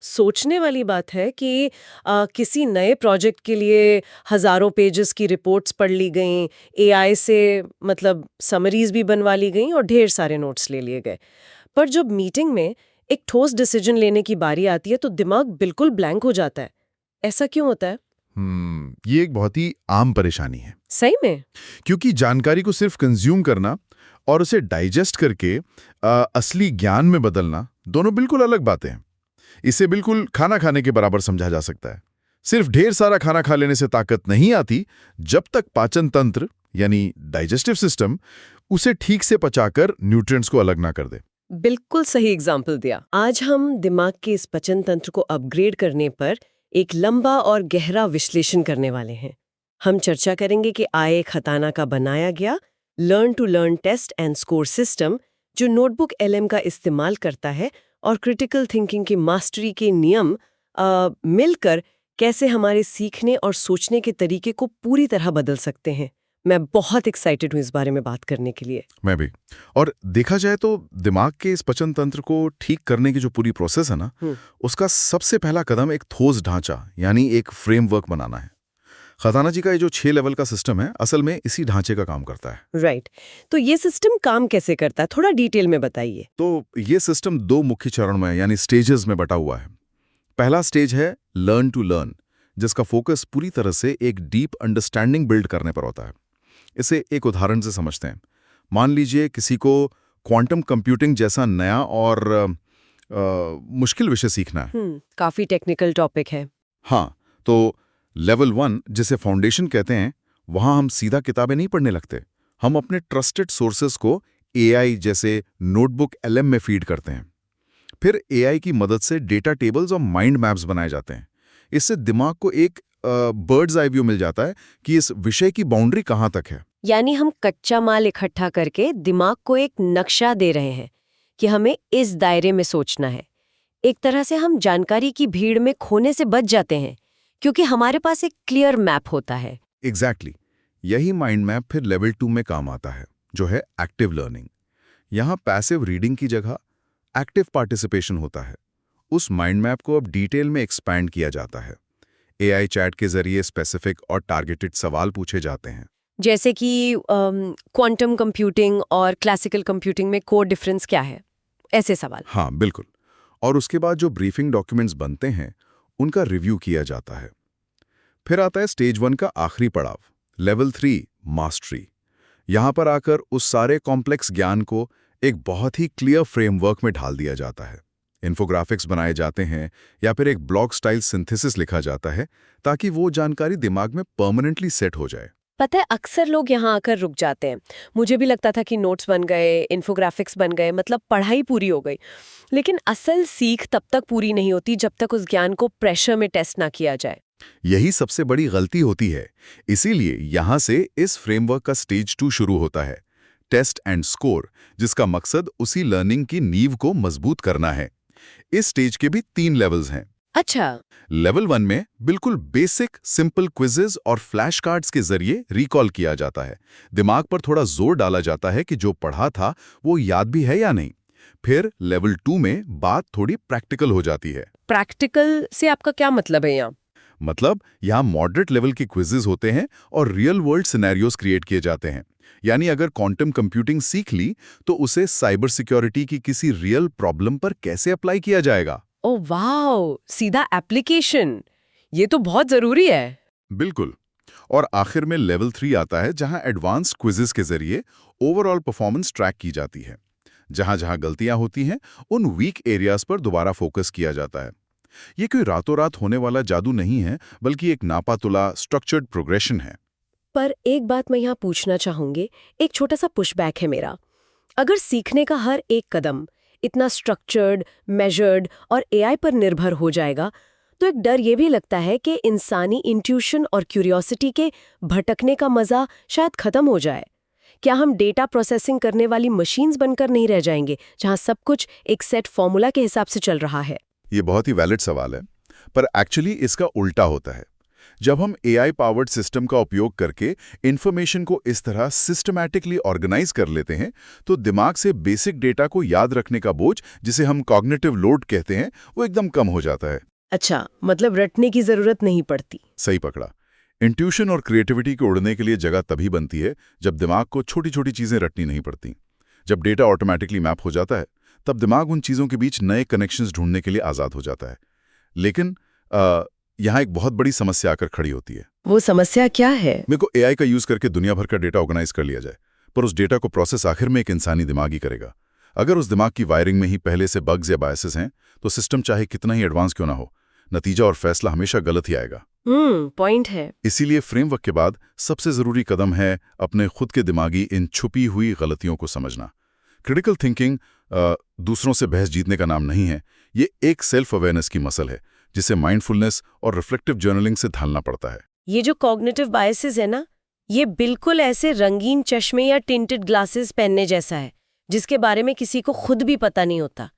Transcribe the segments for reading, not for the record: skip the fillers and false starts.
सोचने वाली बात है कि किसी नए प्रोजेक्ट के लिए हज़ारों पेजेस की रिपोर्ट्स पढ़ ली गईं, एआई से मतलब समरीज़ भी बनवा ली गईं और ढेर सारे नोट्स ले लिए गए। पर जब मीटिंग में एक ठोस डिसीजन लेने की बारी आती है तो दिमाग बिल्कुल ब्लैंक हो जाता है। ऐसा क्यों होता है? ये एक बहुत ही आम परेशानी है। सही में? क्योंकि जानकारी को सिर्फ कंज्यूम करना और उसे डाइजेस्ट करके असली ज्ञान में बदलना दोनों बिल्कुल अलग बातें हैं। इसे बिल्कुल खाना खाने के बराबर समझा जा सकता है। सिर्फ ढेर सारा खाना खा लेने से ताकत नहीं आती, जब तक पाचन तंत्र यानी डाइजेस्टिव सिस्टम उसे ठीक से पचाकर न्यूट्रिएंट्स को अलग ना कर दे। बिल्कुल सही एग्जाम्पल दिया। आज हम दिमाग के इस पचन तंत्र को अपग्रेड करने पर एक लंबा और गहरा विश्लेषण करने वाले हैं। हम चर्चा करेंगे कि आए खताना का बनाया गया learn to learn test and score system, जो नोटबुक एलएम का इस्तेमाल करता है, और क्रिटिकल थिंकिंग की मास्टरी के नियम मिलकर कैसे हमारे सीखने और सोचने के तरीके को पूरी तरह बदल सकते हैं। मैं बहुत एक्साइटेड हूँ इस बारे में बात करने के लिए। मैं भी। और देखा जाए तो दिमाग के इस पचन तंत्र को ठीक करने की जो पूरी प्रोसेस है ना, उसका सबसे पहला कदम एक ठोस ढांचा यानी एक फ्रेमवर्क बनाना है। खजाना जी का ये जो 6 लेवल का सिस्टम है, असल में इसी ढांचे का काम करता है। राइट। तो ये सिस्टम काम कैसे करता है, थोड़ा डिटेल में बताइए। तो ये सिस्टम 2 मुख्य चरण में यानी स्टेजेस में बटा हुआ है। पहला स्टेज है लर्न टू लर्न, जिसका फोकस पूरी तरह से एक डीप अंडरस्टैंडिंग बिल्ड करने पर होता है। इसे एक उदाहरण से समझते हैं। मान लीजिए किसी को क्वांटम कंप्यूटिंग जैसा नया और मुश्किल विषय सीखना है। काफी टेक्निकल टॉपिक है। हाँ, तो लेवल 1 जिसे फाउंडेशन कहते हैं, वहां हम सीधा किताबें नहीं पढ़ने लगते। हम अपने ट्रस्टेड सोर्सेस को एआई जैसे नोटबुक एलएम में फीड करते हैं। फिर एआई की मदद से डेटा टेबल्स और माइंड मैप्स बनाए जाते हैं। इससे दिमाग को एक बर्ड्स आई व्यू मिल जाता है कि इस विषय की बाउंड्री कहाँ तक है। यानी हम कच्चा माल इकट्ठा करके दिमाग को एक नक्शा दे रहे हैं कि हमें इस दायरे में सोचना है। एक तरह से हम जानकारी की भीड़ में खोने से बच जाते हैं, क्योंकि हमारे पास एक क्लियर मैप होता है। एग्जैक्टली। यही माइंड मैप फिर लेवल 2 में काम आता है, जो है एक्टिव लर्निंग। यहाँ पैसिव रीडिंग की जगह एक्टिव पार्टिसिपेशन होता है। उस माइंड मैप को अब डिटेल में एक्सपैंड किया जाता है। एआई चैट के जरिए स्पेसिफिक और टारगेटेड सवाल पूछे जाते हैं। जैसे कि क्वांटम कंप्यूटिंग और क्लासिकल कंप्यूटिंग में कोर डिफरेंस क्या है, ऐसे सवाल। हाँ, बिल्कुल। और उसके बाद जो ब्रीफिंग डॉक्यूमेंट्स बनते हैं, उनका रिव्यू किया जाता है। फिर आता है स्टेज 1 का आखिरी पड़ाव, लेवल 3 मास्टरी। यहाँ पर आकर उस सारे कॉम्प्लेक्स ज्ञान को एक बहुत ही क्लियर फ्रेमवर्क में ढाल दिया जाता है। इन्फोग्राफिक्स बनाए जाते हैं या फिर एक ब्लॉग स्टाइल सिंथेसिस लिखा जाता है, ताकि वो जानकारी दिमाग में परमानेंटली सेट हो जाए। पता है, अक्सर लोग यहाँ आकर रुक जाते हैं। मुझे भी लगता था कि नोट्स बन गए, इन्फोग्राफिक्स बन गए, मतलब पढ़ाई पूरी हो गई। लेकिन असल सीख तब तक पूरी नहीं होती जब तक उस ज्ञान को प्रेशर में टेस्ट ना किया जाए। यही सबसे बड़ी गलती होती है। इसीलिए यहाँ से इस फ्रेमवर्क का स्टेज 2 शुरू होता है, टेस्ट एंड स्कोर, जिसका मकसद उसी लर्निंग की नींव को मजबूत करना है। इस स्टेज के भी 3 लेवल्स हैं। अच्छा। लेवल 1 में बिल्कुल बेसिक सिंपल क्विजेज और फ्लैश कार्ड्स के जरिए रिकॉल किया जाता है। दिमाग पर थोड़ा जोर डाला जाता है कि जो पढ़ा था वो याद भी है या नहीं। फिर लेवल 2 में बात थोड़ी प्रैक्टिकल हो जाती है। प्रैक्टिकल से आपका क्या मतलब है यहाँ? मतलब यहाँ मॉडरेट लेवल के क्विजेज होते हैं और रियल वर्ल्ड सिनेरियोज क्रिएट किए जाते हैं। यानी अगर क्वांटम कंप्यूटिंग सीख ली तो उसे साइबर सिक्योरिटी की किसी रियल प्रॉब्लम पर कैसे अप्लाई किया जाएगा। ओह वाओ, सीधा एप्लीकेशन! ये तो बहुत जरूरी है। बिल्कुल। और आखिर में लेवल 3 आता है, जहां एडवांस क्विजेस के जरिए ओवरऑल परफॉर्मेंस ट्रैक की जाती है। जहां जहां गलतियां होती हैं, उन वीक एरियाज पर दोबारा फोकस किया जाता है। ये कोई रातों रात होने वाला जादू नहीं है, बल्कि एक नापातुला स्ट्रक्चर्ड प्रोग्रेशन है। पर एक बात मैं यहाँ पूछना चाहूंगी, एक छोटा सा पुशबैक है मेरा। अगर सीखने का हर एक कदम इतना स्ट्रक्चर्ड, मेजर्ड और एआई पर निर्भर हो जाएगा, तो एक डर ये भी लगता है कि इंसानी इंट्यूशन और क्यूरियोसिटी के भटकने का मजा शायद खत्म हो जाए। क्या हम डेटा प्रोसेसिंग करने वाली मशीन्स बनकर नहीं रह जाएंगे, जहां सब कुछ एक सेट फॉर्मूला के हिसाब से चल रहा है? ये बहुत ही वैलिड सवाल है, पर एक्चुअली इसका उल्टा होता है। जब हम AI पावर्ड सिस्टम का उपयोग करके इंफॉर्मेशन को इस तरह सिस्टमैटिकली ऑर्गेनाइज कर लेते हैं, तो दिमाग से बेसिक डेटा को याद रखने का बोझ, जिसे हम कॉग्निटिव लोड कहते हैं, वो एकदम कम हो जाता है। अच्छा, मतलब रटने की जरूरत नहीं पड़ती। सही पकड़ा। इंट्यूशन और क्रिएटिविटी को उड़ने के लिए जगह तभी बनती है जब दिमाग को छोटी छोटी चीजें रटनी नहीं पड़ती। जब डेटा ऑटोमेटिकली मैप हो जाता है, तब दिमाग उन चीजों के बीच नए कनेक्शंस ढूंढने के लिए आजाद हो जाता है। लेकिन यहाँ एक बहुत बड़ी समस्या आकर खड़ी होती है। वो समस्या क्या है? मेरे को AI का यूज करके दुनिया भर का डेटा ऑर्गेनाइज कर लिया जाए, पर उस डेटा को प्रोसेस आखिर में एक इंसानी दिमाग ही करेगा। अगर उस दिमाग की वायरिंग में ही पहले से बग्स या बायसेस हैं, तो सिस्टम चाहे कितना ही एडवांस क्यों ना हो, नतीजा और फैसला हमेशा गलत ही आएगा। पॉइंट है। इसीलिए फ्रेमवर्क के बाद सबसे जरूरी कदम है अपने खुद के दिमागी इन छुपी हुई गलतियों को समझना। क्रिटिकल थिंकिंग दूसरों से बहस जीतने का नाम नहीं है, ये एक सेल्फ अवेयरनेस की मसल है, जिसे माइंडफुलनेस और रिफ्लेक्टिव जर्नलिंग से ढालना पड़ता है। ये जो कॉग्निटिव बायसेस है ना, ये बिल्कुल ऐसे रंगीन चश्मे या टिंटेड ग्लासेस पहनने जैसा है, जिसके बारे में किसी को खुद भी पता नहीं होता।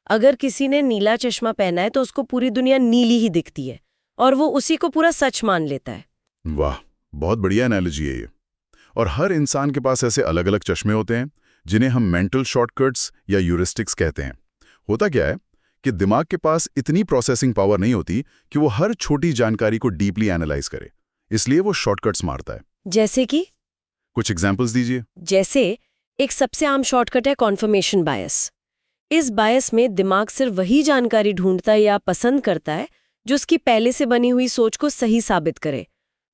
अगर किसी ने नीला चश्मा पहना है तो उसको पूरी दुनिया नीली ही दिखती है, और वो उसी को पूरा सच मान लेता है। वाह, बहुत बढ़िया एनालॉजी है ये। और हर इंसान के पास ऐसे अलग अलग चश्मे होते हैं, जिन्हें हम मेंटल शॉर्टकट्स या यूरिस्टिक्स कहते हैं। होता क्या है कि दिमाग के पास इतनी प्रोसेसिंग पावर नहीं होती कि वो हर छोटी जानकारी को डीपली एनालाइज करे, इसलिए वो शॉर्टकट्स मारता है। जैसे कि? कुछ एग्जाम्पल्स दीजिए। जैसे एक सबसे आम शॉर्टकट है कॉन्फर्मेशन बायस। इस बायस में दिमाग सिर्फ वही जानकारी ढूंढता है या पसंद करता है जो उसकी पहले से बनी हुई सोच को सही साबित करे।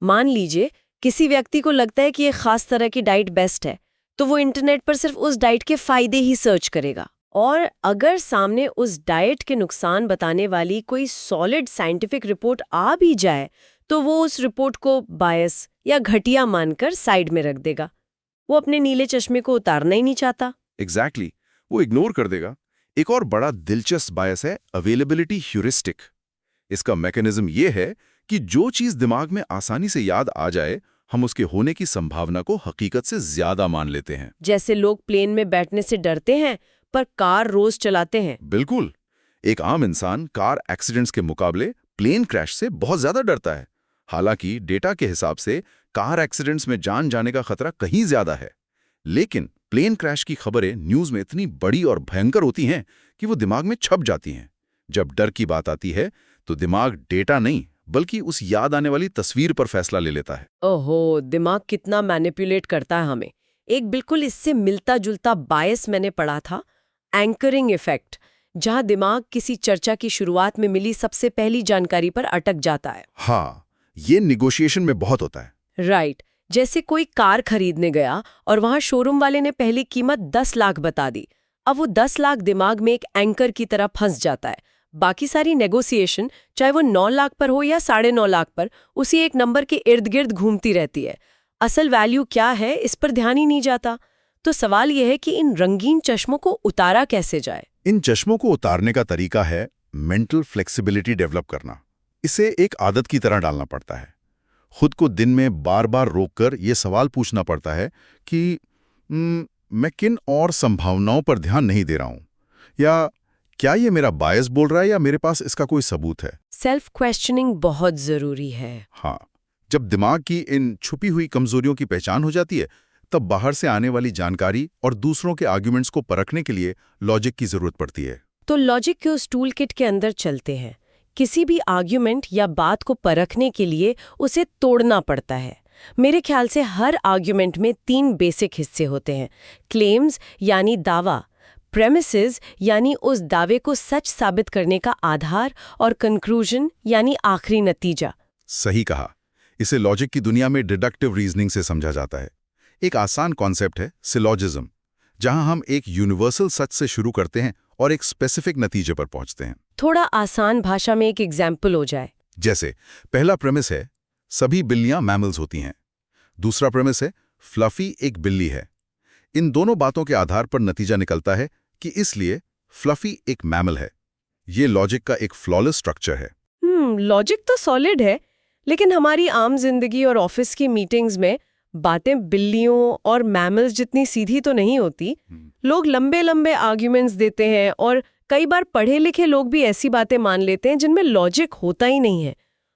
मान लीजिए किसी व्यक्ति को लगता है कि एक खास तरह की डाइट बेस्ट है, तो वो इंटरनेट पर सिर्फ उस डाइट के फायदे ही सर्च करेगा। और अगर सामने उस डाइट के नुकसान बताने वाली कोई सॉलिड साइंटिफिक रिपोर्ट आ भी जाए, तो वो उस रिपोर्ट को बायस या घटिया मानकर साइड में रख देगा। वो अपने नीले चश्मे को उतारना ही नहीं चाहता। एग्जैक्टली, वो इग्नोर कर देगा। एक और बड़ा दिलचस्प बायस है अवेलेबिलिटी ह्यूरिस्टिक। इसका मैकेनिज्म ये है कि जो चीज दिमाग में आसानी से याद आ जाए, हम उसके होने की संभावना को हकीकत से ज्यादा मान लेते हैं। जैसे लोग प्लेन में बैठने से डरते हैं पर कार रोज चलाते हैं। बिल्कुल। एक आम इंसान कार एक्सीडेंट्स के मुकाबले प्लेन क्रैश से बहुत ज्यादा डरता है। हालांकि डेटा के हिसाब से कार एक्सीडेंट्स में जान जाने का खतरा कहीं ज्यादा है। लेकिन प्लेन क्रैश की खबरें न्यूज में इतनी बड़ी और भयंकर होती हैं कि वो दिमाग में छप जाती हैं। जब डर की बात आती है तो दिमाग डेटा नहीं बल्कि उस याद आने वाली तस्वीर पर फैसला ले लेता है। ओहो, दिमाग कितना मैनिपुलेट करता है हमें। एक बिल्कुल इससे मिलता जुलता बायस मैंने पढ़ा था, एंकरिंग इफेक्ट, जहां दिमाग किसी चर्चा की शुरुआत में मिली सबसे पहली जानकारी पर अटक जाता है। हाँ, ये निगोशिएशन में बहुत होता है। राइट। जैसे कोई कार खरीदने गया और वहां शोरूम वाले ने पहली कीमत 10 लाख बता दी। अब वो 10 लाख दिमाग में एक एंकर की तरह फंस जाता है। बाकी सारी नेगोशिएशन, चाहे वो 9 लाख पर हो या 9.5 लाख पर, उसी एक नंबर के इर्द गिर्द घूमती रहती है। असल वैल्यू क्या है, इस पर ध्यान ही नहीं जाता। तो सवाल यह है कि इन रंगीन चश्मों को उतारा कैसे जाए? इन चश्मों को उतारने का तरीका है मेंटल फ्लेक्सिबिलिटी डेवलप करना। इसे एक आदत की तरह डालना पड़ता है। खुद को दिन में बार बार रोककर ये सवाल पूछना पड़ता है कि मैं किन और संभावनाओं पर ध्यान नहीं दे रहा हूं, या क्या ये मेरा बायस बोल रहा है या मेरे पास इसका कोई सबूत है। सेल्फ क्वेश्चनिंग बहुत जरूरी है। हाँ, जब दिमाग की इन छुपी हुई कमजोरियों की पहचान हो जाती है, तब बाहर से आने वाली जानकारी और दूसरों के आर्ग्यूमेंट्स को परखने के लिए लॉजिक की जरूरत पड़ती है। तो लॉजिक के उस टूल किट के अंदर चलते हैं। किसी भी आर्ग्यूमेंट या बात को परखने के लिए उसे तोड़ना पड़ता है। मेरे ख्याल से हर आर्ग्यूमेंट में 3 बेसिक हिस्से होते हैं। क्लेम्स यानी दावा, प्रेमिसेस यानी उस दावे को सच साबित करने का आधार, और कंक्लूजन यानी आखिरी नतीजा। सही कहा। इसे लॉजिक की दुनिया में डिडक्टिव रीजनिंग से समझा जाता है। एक आसान कॉन्सेप्ट है सिलॉजिज्म, जहां हम एक यूनिवर्सल सच से शुरू करते हैं और एक स्पेसिफिक नतीजे पर पहुंचते हैं। थोड़ा आसान भाषा में एक एग्जाम्पल हो जाए। जैसे पहला प्रेमिस है सभी बिल्लियां मैमल्स होती हैं। दूसरा प्रेमिस है फ्लफी एक बिल्ली है। इन दोनों बातों के आधार पर नतीजा निकलता है कि इसलिए फ्लफी एक मैमल है। ये लॉजिक का एक फ्लॉलेस स्ट्रक्चर है। लॉजिक तो सॉलिड है, लेकिन हमारी आम जिंदगी और ऑफिस की मीटिंग्स में बातें बिल्लियों और मैमल्स जितनी सीधी तो नहीं होती। लोग लंबे लंबे आर्ग्यूमेंट्स देते हैं और कई बार पढ़े लिखे लोग भी ऐसी बातें मान लेते हैं जिनमें लॉजिक होता ही नहीं है।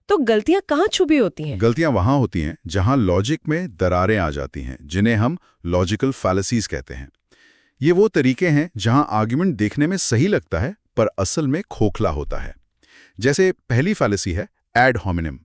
तो गलतियां कहाँ छुपी होती हैं? गलतियां वहां होती हैं जहां लॉजिक में दरारें आ जाती हैं, जिन्हें हम लॉजिकल फैलेसीज कहते हैं। ये वो तरीके हैं जहां आर्ग्यूमेंट देखने में सही लगता है पर असल में खोखला होता है। जैसे पहली फैलेसी है एड होमिनिम।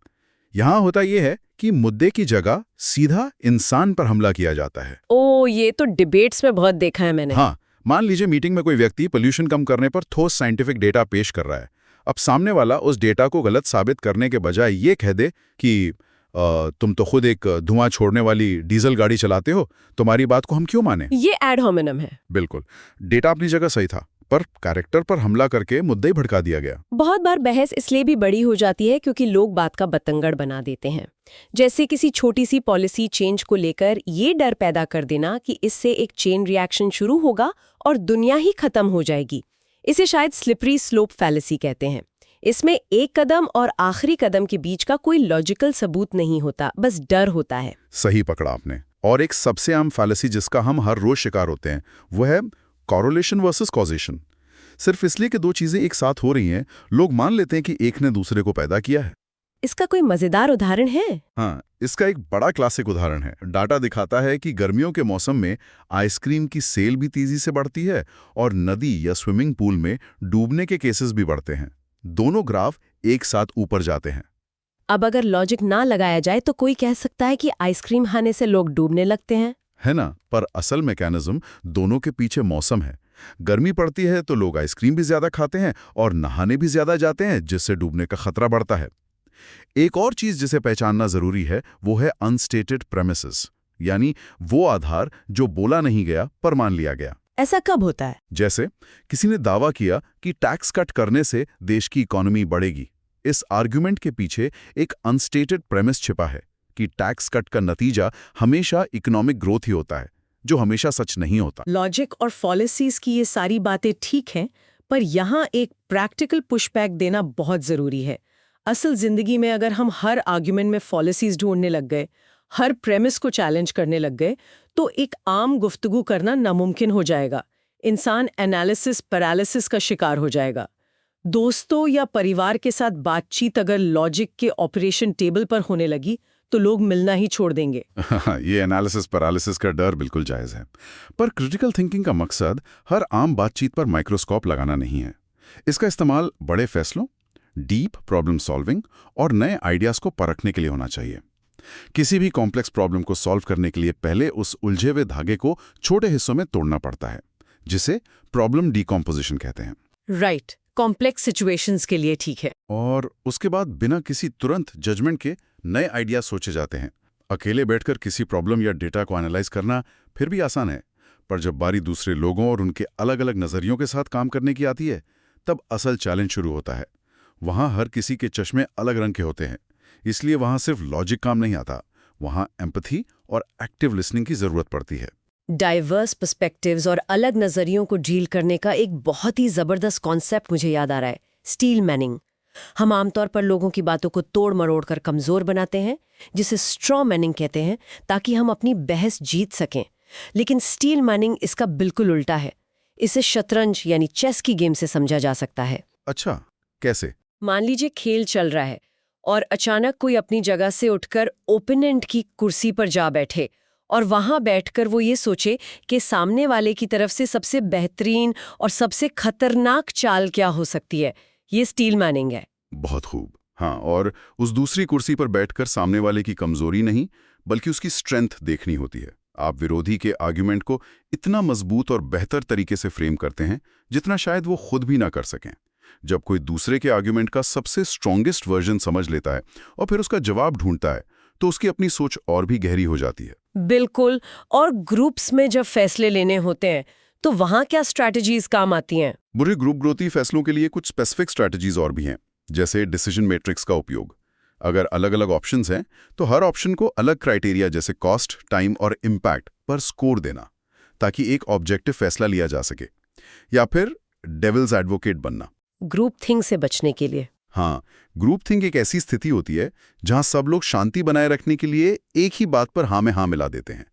यहां होता यह है कि मुद्दे की जगह सीधा इंसान पर हमला किया जाता है। ओ, ये तो डिबेट्स में बहुत देखा है मैंने। हाँ, मान लीजिए मीटिंग में कोई व्यक्ति पोल्यूशन कम करने पर ठोस साइंटिफिक डेटा पेश कर रहा है। अब सामने वाला उस डेटा को गलत साबित करने के बजाय ये कह दे कि तुम तो खुद एक धुआं छोड़ने वाली डीजल गाड़ी चलाते हो, तुम्हारी बात को हम क्यों माने? ये एड होमिनम है। बिल्कुल, डेटा अपनी जगह सही था पर कैरेक्टर पर हमला करके मुद्दा ही भड़का दिया गया। बहुत बार बहस इसलिए भी बड़ी हो जाती है क्योंकि लोग बात का बतंगड़ बना देते हैं। जैसे किसी छोटी सी पॉलिसी चेंज को लेकर ये डर पैदा कर देना कि इससे एक चेन रिएक्शन शुरू होगा और दुनिया ही खत्म हो जाएगी। इसे शायद स्लिपरी स्लोप फैलेसी कहते हैं। इसमें एक कदम और आखिरी कदम के बीच का कोई लॉजिकल सबूत नहीं होता, बस डर होता है। सही पकड़ा आपने। और एक सबसे आम फैलेसी जिसका हम हर रोज शिकार होते हैं वो है कॉरेलेशन वर्सेस कॉजेशन। सिर्फ इसलिए कि दो चीजें एक साथ हो रही हैं, लोग मान लेते हैं कि एक ने दूसरे को पैदा किया है। इसका कोई मजेदार उदाहरण है? हाँ, इसका एक बड़ा क्लासिक उदाहरण है। डाटा दिखाता है कि गर्मियों के मौसम में आइसक्रीम की सेल भी तेजी से बढ़ती है और नदी या स्विमिंग पूल में डूबने के केसेस भी बढ़ते हैं। दोनों ग्राफ एक साथ ऊपर जाते हैं। अब अगर लॉजिक ना लगाया जाए तो कोई कह सकता है कि आइसक्रीम खाने से लोग डूबने लगते हैं, है ना? पर असल मैकेनिज्म दोनों के पीछे मौसम है। गर्मी पड़ती है तो लोग आइसक्रीम भी ज्यादा खाते हैं और नहाने भी ज्यादा जाते हैं, जिससे डूबने का खतरा बढ़ता है। एक और चीज जिसे पहचानना जरूरी है वो है अनस्टेटेड प्रेमिसेस, यानी वो आधार जो बोला नहीं गया पर मान लिया गया। ऐसा कब होता है? जैसे किसी ने दावा किया कि टैक्स कट करने से देश की इकोनॉमी बढ़ेगी। इस आर्ग्यूमेंट के पीछे एक अनस्टेटेड प्रेमिस छिपा है कि टैक्स कट का नतीजा हमेशा इकोनॉमिक ग्रोथ ही होता है, जो हमेशा सच नहीं होता। लॉजिक और पॉलिसीज की ये सारी बातें ठीक हैं, पर यहाँ एक प्रैक्टिकल पुशबैक देना बहुत जरूरी है। असल जिंदगी में अगर हम हर आर्ग्यूमेंट में पॉलिसीज ढूंढने लग गए, हर प्रेमिस को चैलेंज करने लग गए, तो एक आम गुफ्तगू करना नामुमकिन हो जाएगा। इंसान एनालिसिस पैरालिसिस का शिकार हो जाएगा। दोस्तों या परिवार के साथ बातचीत अगर लॉजिक के ऑपरेशन टेबल पर होने लगी तो लोग मिलना ही छोड़ देंगे। ये एनालिसिस पैरालिसिस का डर बिल्कुल जायज है, पर क्रिटिकल थिंकिंग का मकसद हर आम बातचीत पर माइक्रोस्कोप लगाना नहीं है। इसका इस्तेमाल बड़े फैसलों, डीप प्रॉब्लम सॉल्विंग और नए आइडियाज को परखने के लिए होना चाहिए। किसी भी कॉम्प्लेक्स प्रॉब्लम को सॉल्व करने के लिए पहले उस उलझे हुए धागे को छोटे हिस्सों में तोड़ना पड़ता है, जिसे प्रॉब्लम डीकॉम्पोजिशन कहते हैं। राइट, कॉम्प्लेक्स सिचुएशंस के लिए ठीक है। और उसके बाद बिना किसी तुरंत जजमेंट के नए आइडिया सोचे जाते हैं। अकेले बैठकर किसी प्रॉब्लम या डेटा को एनालाइज करना फिर भी आसान है, पर जब बारी दूसरे लोगों और उनके अलग अलग नजरियों के साथ काम करने की आती है, तब असल चैलेंज शुरू होता है। वहां हर किसी के चश्मे अलग रंग के होते हैं, इसलिए वहां सिर्फ लॉजिक काम नहीं आता, वहां एम्पैथी और एक्टिव लिसनिंग की जरूरत पड़ती है। डाइवर्स पर्सपेक्टिव्स और अलग नजरियों को डील करने का एक बहुत ही जबरदस्त कॉन्सेप्ट मुझे याद आ रहा है, स्टील मैनिंग। हम आमतौर पर लोगों की बातों को तोड़ मरोड़ कर कमजोर बनाते हैं, जिसे स्ट्रॉ मैनिंग कहते हैं, ताकि हम अपनी बहस जीत सकें। लेकिन स्टील मैनिंग इसका बिल्कुल उल्टा है। इसे शतरंज यानी चेस की गेम से समझा जा सकता है। अच्छा, कैसे? मान लीजिए खेल चल रहा है और अचानक कोई अपनी जगह से उठकर ओपोनेंट की कुर्सी पर जा बैठे और वहां बैठकर वो ये सोचे कि सामने वाले की तरफ से सबसे बेहतरीन और सबसे खतरनाक चाल क्या हो सकती है। ये स्टील मैनिंग है। बहुत खूब। हाँ, और उस दूसरी कुर्सी पर बैठकर सामने वाले की कमजोरी नहीं बल्कि उसकी स्ट्रेंथ देखनी होती है। आप विरोधी के आर्ग्यूमेंट को इतना मजबूत और बेहतर तरीके से फ्रेम करते हैं जितना शायद वो खुद भी ना कर सकें। जब कोई दूसरे के आर्ग्यूमेंट का सबसे स्ट्रॉन्गेस्ट वर्जन समझ लेता है और फिर उसका जवाब ढूंढता है, तो उसकी अपनी सोच और भी गहरी हो जाती है। बिल्कुल। और ग्रुप्स में जब फैसले लेने होते हैं तो वहां क्या स्ट्रैटेजीज काम आती हैं? बुरे ग्रुप ग्रोथी फैसलों के लिए कुछ स्पेसिफिक स्ट्रैटेजीज और भी हैं, जैसे डिसीजन मैट्रिक्स का उपयोग। अगर अलग अलग ऑप्शंस हैं तो हर ऑप्शन को अलग क्राइटेरिया जैसे कॉस्ट, टाइम और इम्पैक्ट पर स्कोर देना, ताकि एक ऑब्जेक्टिव फैसला लिया जा सके। या फिर डेविल्स एडवोकेट बनना, ग्रुप थिंक से बचने के लिए। हाँ, ग्रुप थिंक एक ऐसी स्थिति होती है जहां सब लोग शांति बनाए रखने के लिए एक ही बात पर हाँ में हाँ मिला देते हैं।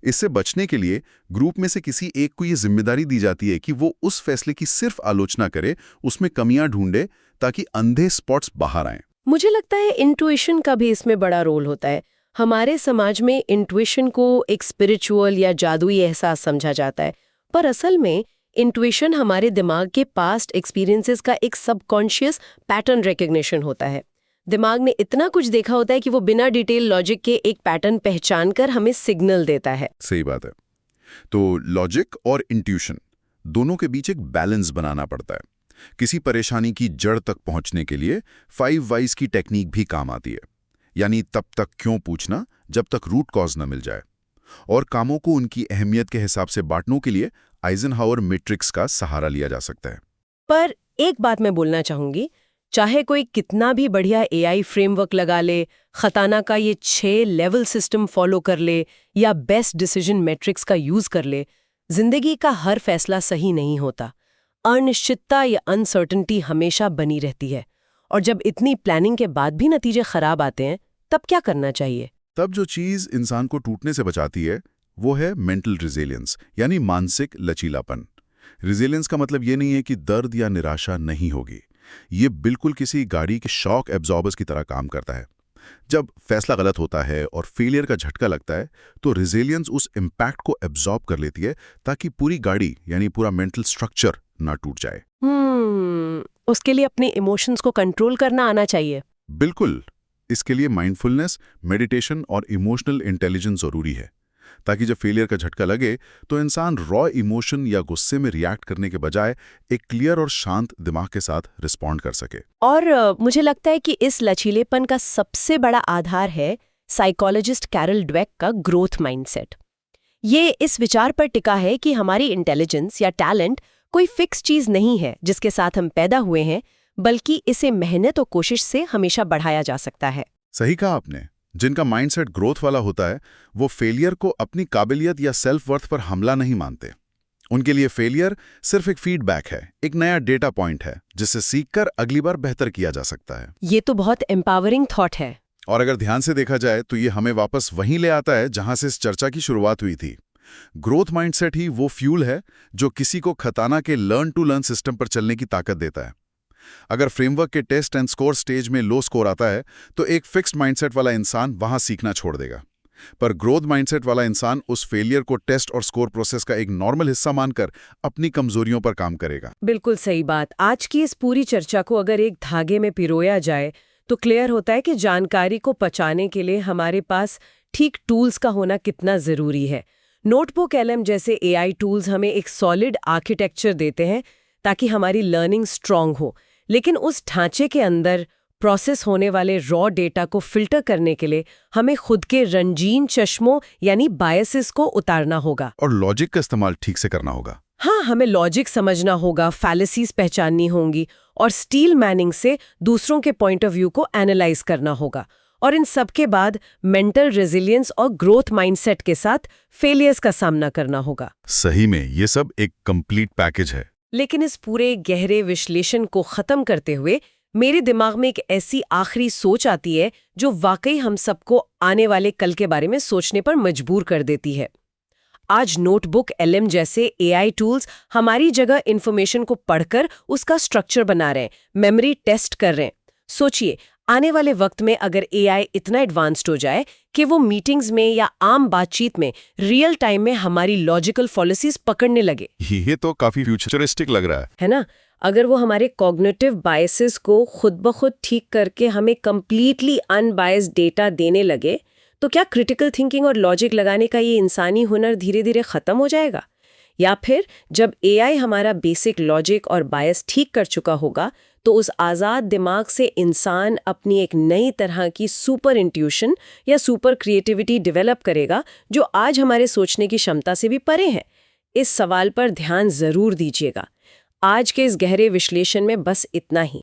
इससे बचने के लिए ग्रुप में से किसी एक को ये जिम्मेदारी दी जाती है कि वो उस फैसले की सिर्फ आलोचना करे, उसमें कमियां ढूंढे, ताकि अंधे स्पॉट्स बाहर आएं। मुझे लगता है इंट्यूशन का भी इसमें बड़ा रोल होता है। हमारे समाज में इंट्यूशन को एक स्पिरिचुअल या जादुई एहसास समझा जाता है, पर असल में इंट्यूशन हमारे दिमाग के पास्ट एक्सपीरियंसेस का एक सबकॉन्शियस पैटर्न रिकग्निशन होता है। दिमाग ने इतना कुछ देखा होता है कि वो बिना डिटेल लॉजिक के एक पैटर्न पहचान कर हमें सिग्नल देता है। सही बात है। तो लॉजिक और इंट्यूशन दोनों के बीच एक बैलेंस बनाना पड़ता है। किसी परेशानी की जड़ तक पहुंचने के लिए 5 व्हाइस की टेक्निक भी काम आती है, यानी तब तक क्यों पूछना जब तक रूट कॉज न मिल जाए। और कामों को उनकी अहमियत के हिसाब से बांटने के लिए आइजनहावर मैट्रिक्स का सहारा लिया जा सकता है। पर एक बात मैं बोलना चाहूंगी, चाहे कोई कितना भी बढ़िया एआई फ्रेमवर्क लगा ले, खताना का ये 6 लेवल सिस्टम फॉलो कर ले या बेस्ट डिसीजन मैट्रिक्स का यूज कर ले, जिंदगी का हर फैसला सही नहीं होता। अनिश्चितता या अनसर्टेनिटी हमेशा बनी रहती है, और जब इतनी प्लानिंग के बाद भी नतीजे खराब आते हैं, तब क्या करना चाहिए? तब जो चीज इंसान को टूटने से बचाती है वो है मेंटल रिजिलियंस, यानी मानसिक लचीलापन। रिजिलियंस का मतलब ये नहीं है कि दर्द या निराशा नहीं होगी। ये बिल्कुल किसी गाड़ी के शॉक एब्जॉर्बर्स की तरह काम करता है। जब फैसला गलत होता है और फेलियर का झटका लगता है, तो रिजिलियंस उस इम्पैक्ट को एब्जॉर्ब कर लेती है ताकि पूरी गाड़ी यानी पूरा मेंटल स्ट्रक्चर ना टूट जाए। उसके लिए अपने इमोशंस को कंट्रोल करना आना चाहिए। बिल्कुल। इसके लिए माइंडफुलनेस, मेडिटेशन और इमोशनल इंटेलिजेंस जरूरी है, ताकि जब फेलियर का झटका लगे तो इंसान रॉ इमोशन या गुस्से में रिएक्ट करने के बजाय एक क्लियर और शांत दिमाग के साथ रिस्पॉन्ड कर सके। और मुझे लगता है कि इस लचीलेपन का सबसे बड़ा आधार है साइकोलॉजिस्ट कैरल ड्वेक का ग्रोथ माइंडसेट। ये इस विचार पर टिका है कि हमारी इंटेलिजेंस या टैलेंट कोई फिक्स चीज नहीं है जिसके साथ हम पैदा हुए हैं, बल्कि इसे मेहनत और कोशिश से हमेशा बढ़ाया जा सकता है। सही कहा आपने। जिनका माइंडसेट ग्रोथ वाला होता है वो फेलियर को अपनी काबिलियत या सेल्फ वर्थ पर हमला नहीं मानते। उनके लिए फेलियर सिर्फ एक फीडबैक है, एक नया डेटा पॉइंट है जिससे सीखकर अगली बार बेहतर किया जा सकता है। ये तो बहुत एम्पावरिंग थॉट है। और अगर ध्यान से देखा जाए तो ये हमें वापस वहीं ले आता है जहां से इस चर्चा की शुरुआत हुई थी। ग्रोथ माइंडसेट ही वो फ्यूल है जो किसी को खताना के लर्न टू लर्न सिस्टम पर चलने की ताकत देता है। अगर फ्रेमवर्क के टेस्ट एंड स्कोर स्टेज में लो स्कोर आता है तो एक फिक्स्ड माइंडसेट वाला इंसान वहां सीखना छोड़ देगा, पर ग्रोथ माइंडसेट वाला इंसान उस फेलियर को टेस्ट और स्कोर प्रोसेस का एक नॉर्मल हिस्सा मानकर अपनी कमजोरियों पर काम करेगा। बिल्कुल सही बात। आज की इस पूरी चर्चा को अगर एक धागे में पिरोया जाए तो क्लियर होता है कि जानकारी को पचाने के लिए हमारे पास ठीक टूल्स का होना कितना जरूरी है। नोटबुक एलएम जैसे एआई टूल्स हमें एक सॉलिड आर्किटेक्चर देते हैं ताकि हमारी लर्निंग स्ट्रांग हो, लेकिन उस ढांचे के अंदर प्रोसेस होने वाले रॉ डेटा को फिल्टर करने के लिए हमें खुद के रंजीन चश्मों यानी बायसेस को उतारना होगा और लॉजिक का इस्तेमाल ठीक से करना होगा। हाँ, हमें लॉजिक समझना होगा, फैलेसीज पहचाननी होंगी और स्टील मैनिंग से दूसरों के पॉइंट ऑफ व्यू को एनालाइज करना होगा। और इन सब के बाद मेंटल रेजिलियंस और ग्रोथ माइंडसेट के साथ फेलियर्स का सामना करना होगा। सही में ये सब एक कंप्लीट पैकेज है। लेकिन इस पूरे गहरे विश्लेषण को खत्म करते हुए मेरे दिमाग में एक ऐसी आखिरी सोच आती है जो वाकई हम सबको आने वाले कल के बारे में सोचने पर मजबूर कर देती है। आज नोटबुक एलएम जैसे एआई टूल्स हमारी जगह इंफॉर्मेशन को पढ़कर उसका स्ट्रक्चर बना रहे हैं, मेमोरी टेस्ट कर रहे हैं। सोचिए, आने वाले वक्त में अगर एआई इतना एडवांस्ड हो जाए कि वो मीटिंग्स में या आम बातचीत में रियल टाइम में हमारी लॉजिकल पॉलिसीज पकड़ने लगे। ये तो काफी फ्यूचरिस्टिक लग रहा है ना? अगर वो हमारे कॉग्निटिव बायसेस को खुद ब खुद ठीक करके हमें कंप्लीटली अनबायस्ड डेटा देने लगे, तो क्या क्रिटिकल थिंकिंग और लॉजिक लगाने का ये इंसानी हुनर धीरे धीरे खत्म हो जाएगा? या फिर जब एआई हमारा बेसिक लॉजिक और बायस ठीक कर चुका होगा तो उस आज़ाद दिमाग से इंसान अपनी एक नई तरह की सुपर इंट्यूशन या सुपर क्रिएटिविटी डेवलप करेगा जो आज हमारे सोचने की क्षमता से भी परे है? इस सवाल पर ध्यान जरूर दीजिएगा। आज के इस गहरे विश्लेषण में बस इतना ही।